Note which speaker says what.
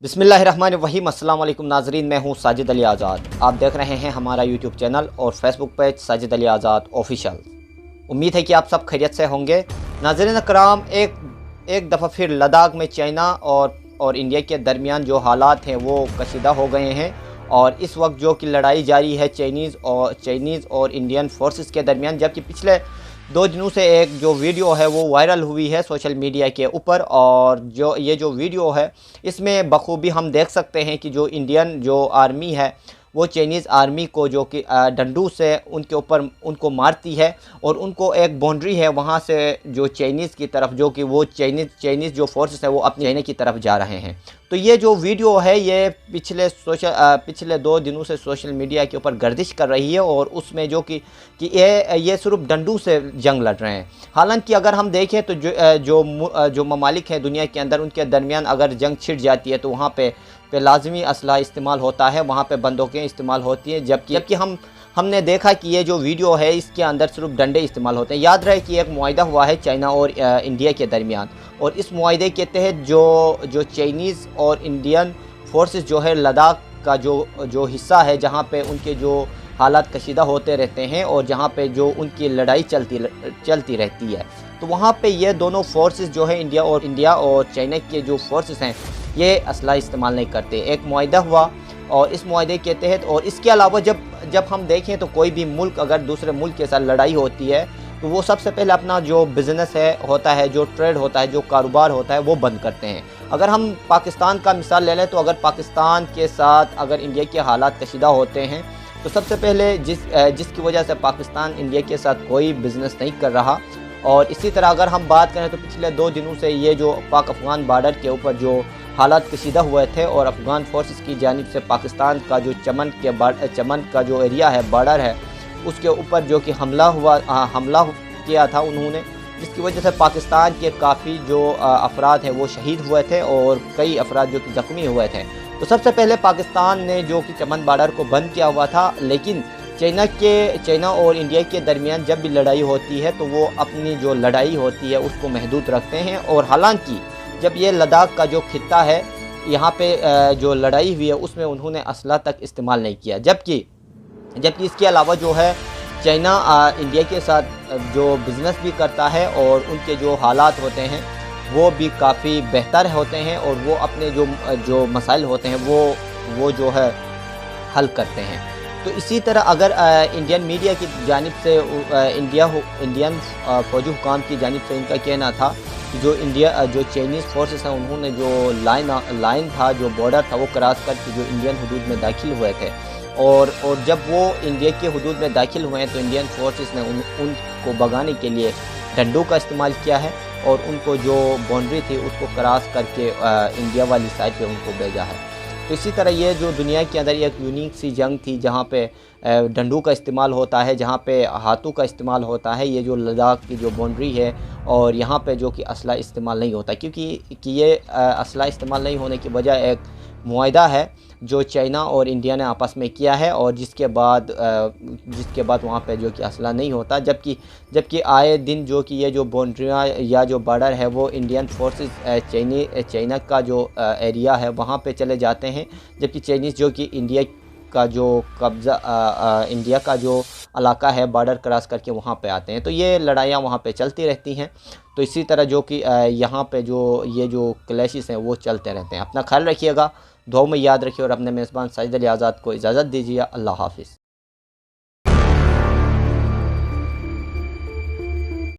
Speaker 1: बिस्मिल्लाहिर्रहमानिर्रहीम। अस्सलाम वालेकुम नाज़रीन, मैं हूँ साजिद अली आज़ाद। आप देख रहे हैं हमारा यूट्यूब चैनल और फेसबुक पेज साजिद अली आज़ाद ऑफिशियल। उम्मीद है कि आप सब खैरियत से होंगे। नाज़रीन कराम, एक दफ़ा फिर लद्दाख में चाइना और इंडिया के दरमियान जो हालात हैं वो कशीदा हो गए हैं और इस वक्त जो कि लड़ाई जारी है चाइनीज़ और इंडियन फोर्सेस के दरमियान। जबकि पिछले 2 दिनों से एक जो वीडियो है वो वायरल हुई है सोशल मीडिया के ऊपर, और जो वीडियो है इसमें बखूबी हम देख सकते हैं कि जो इंडियन जो आर्मी है वो चाइनीज़ आर्मी को जो कि डंडू से उनके ऊपर उनको मारती है और उनको एक बाउंड्री है वहाँ से जो चाइनीज़ की तरफ जो कि वो चाइनीज़ जो फोर्सेस है वो अपनी चाइना की तरफ जा रहे हैं। तो ये जो वीडियो है ये पिछले 2 दिनों से सोशल मीडिया के ऊपर गर्दिश कर रही है और उसमें जो कि ये सिर्फ डंडू से जंग लड़ रहे हैं। हालांकि अगर हम देखें तो जो ममालिक हैं दुनिया के अंदर उनके दरमियान अगर जंग छिड़ जाती है तो वहाँ पे लाजमी असला इस्तेमाल होता है, वहाँ पे बंदूकें इस्तेमाल होती हैं। जबकि हमने देखा कि ये जो वीडियो है इसके अंदर सिर्फ डंडे इस्तेमाल होते हैं। याद रहे कि एक मुआहदा हुआ है चाइना और इंडिया के दरमियान, और इस मुआहदे के तहत जो चाइनीज़ और इंडियन फोर्सेस जो है लद्दाख का जो हिस्सा है जहाँ पे उनके जो हालात कशीदा होते रहते हैं और जहाँ पे जो उनकी लड़ाई चलती रहती है, तो वहाँ पे ये दोनों फोर्सेस जो है इंडिया और चाइना के जो फोर्सेस हैं ये असला इस्तेमाल नहीं करते। एक मुआहदा हुआ और इस मुआहदे के तहत, और इसके अलावा जब हम देखें तो कोई भी मुल्क अगर दूसरे मुल्क के साथ लड़ाई होती है तो वो सबसे पहले अपना जो बिज़नेस होता है, जो ट्रेड होता है, जो कारोबार होता है वो बंद करते हैं। अगर हम पाकिस्तान का मिसाल ले लें तो अगर पाकिस्तान के साथ अगर इंडिया के हालात कशीदा होते हैं तो सबसे पहले जिसकी वजह से पाकिस्तान इंडिया के साथ कोई बिज़नेस नहीं कर रहा। और इसी तरह अगर हम बात करें तो पिछले 2 दिनों से ये जो पाक अफ़गान बॉर्डर के ऊपर जो हालात कशीदा हुए थे और अफ़गान फोर्सेस की जानिब से पाकिस्तान का जो चमन का जो एरिया है, बॉर्डर है, उसके ऊपर जो कि हमला किया था उन्होंने, जिसकी वजह से पाकिस्तान के काफ़ी जो अफराद हैं वो शहीद हुए थे और कई अफराद जो कि ज़ख्मी हुए थे। तो सबसे पहले पाकिस्तान ने जो कि चमन बॉर्डर को बंद किया हुआ था, लेकिन चाइना और इंडिया के दरमियान जब भी लड़ाई होती है तो वो अपनी जो लड़ाई होती है उसको महदूद रखते हैं। और हालांकि जब ये लद्दाख का जो खित्ता है यहाँ पे जो लड़ाई हुई है उसमें उन्होंने असला तक इस्तेमाल नहीं किया। जबकि इसके अलावा जो है चाइना इंडिया के साथ जो बिज़नेस भी करता है और उनके जो हालात होते हैं वो भी काफ़ी बेहतर होते हैं और वो अपने जो मसाइल होते हैं वो जो है हल करते हैं। तो इसी तरह अगर इंडियन मीडिया की जानिब से इंडियन फौजी हुकाम की जानिब से इनका कहना था कि जो चाइनीज़ फोर्सेस हैं उन्होंने जो लाइन था, जो बॉर्डर था वो क्रॉस करके जो इंडियन हदूद में दाखिल हुए थे, और जब वो इंडिया के हदूद में दाखिल हुए हैं तो इंडियन फोर्सेस ने उनको भगाने के लिए डंडों का इस्तेमाल किया है और उनको जो बाउंड्री थी उसको क्रॉस करके इंडिया वाली साइड पे उनको भेजा है। तो इसी तरह ये जो दुनिया के अंदर एक यूनिक सी जंग थी जहाँ पे डंडू का इस्तेमाल होता है, जहाँ पे हाथों का इस्तेमाल होता है, ये जो लद्दाख की जो बाउंड्री है, और यहाँ पे जो कि असला इस्तेमाल नहीं होता, क्योंकि ये असला इस्तेमाल नहीं होने की वजह एक मुआहदा है जो चाइना और इंडिया ने आपस में किया है और जिसके बाद वहाँ पे जो कि असला नहीं होता। जबकि आए दिन जो कि ये जो बाउंड्रियाँ या जो बॉर्डर है वो इंडियन फोर्सेस चाइना का जो एरिया है वहाँ पे चले जाते हैं, जबकि चाइनीज़ जो कि इंडिया का जो इलाका है बॉर्डर क्रॉस करके वहाँ पे आते हैं। तो ये लड़ाइयाँ वहाँ पे चलती रहती हैं। तो इसी तरह जो कि यहाँ पे ये जो क्लैशेस हैं वो चलते रहते हैं। अपना ख्याल रखिएगा, दुआओं में याद रखिए और अपने मेज़बान साजिद अली आज़ाद को इजाज़त दीजिए। अल्लाह हाफ़िज़।